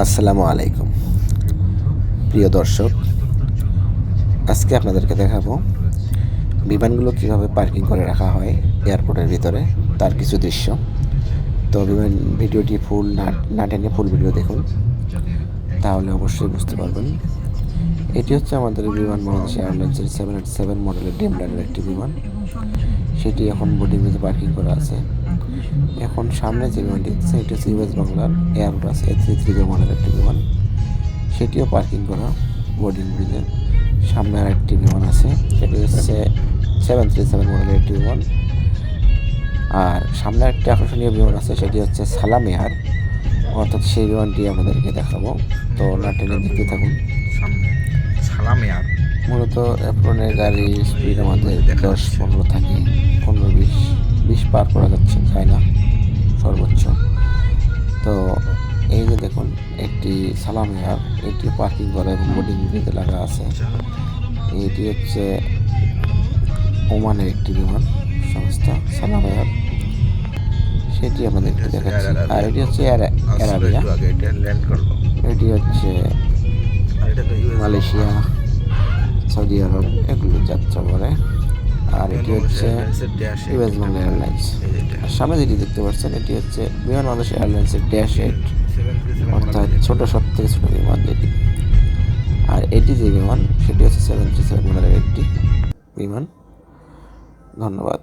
আসসালামু আলাইকুম প্রিয় দর্শক, আজকে আপনাদেরকে দেখাবো বিমানগুলো কীভাবে পার্কিং করে রাখা হয় এয়ারপোর্টের ভিতরে, তার কিছু দৃশ্য। তো ভিডিওটি ফুল না টেনে ফুল ভিডিও দেখুন, তাহলে অবশ্যই বুঝতে পারবেন। এটি হচ্ছে আমাদের বিমান বাংলাদেশ এয়ারলাইন্সের 787 মডেলের ড্রিমলাইনের একটি বিমান। সেটি এখন বোর্ডিং ব্রিজে পার্কিং করা আছে। এখন সামনে যে বিমানটি দেখছেন, এটি হচ্ছে ইউএস বাংলার এয়ারবাস A330 মডেলের একটি বিমান। সেটিও পার্কিং করা বোর্ডিং ব্রিজে। সামনে আর একটি বিমান আছে, সেটি হচ্ছে 737 মডেলের একটি বিমান। আর সামনে একটি আকর্ষণীয় বিমান আছে, সেটি হচ্ছে সালাম এয়ার, অর্থাৎ সেই বিমানটি আমাদেরকে দেখাবো। তো না টেনে দেখতে থাকুন। সামনে সালাম এয়ার মূলত অ্যাপ্রনের গাড়ির স্পিড আমাদের 10-15 থাকে, 15-20 পার করা যায় না সর্বোচ্চ। তো এই যে দেখুন, একটি সালাম এয়ার, এটি পার্কিং করা এবং বোর্ডিং ব্রিজে লাগা আছে। এটি হচ্ছে ওমানের একটি বিমান সংস্থা সালাম এয়ার, সেটি আমাদেরকে দেখাচ্ছি। আর এটি হচ্ছে অ্যারাবিয়া, এটি হচ্ছে মালয়েশিয়া, সৌদি আরব এগুলো যাত্রা করে। আর এটি হচ্ছে ইউএস বাংলা এয়ারলাইন্স। আর সামনে যেটি দেখতে পাচ্ছেন, এটি হচ্ছে বিমান বাংলাদেশ এয়ারলাইন্সের -8, অর্থাৎ ছোট সব থেকে ছোট বিমান যেটি। আর এটি যে বিমান, সেটি হচ্ছে 737 মডেলের একটি বিমান। ধন্যবাদ।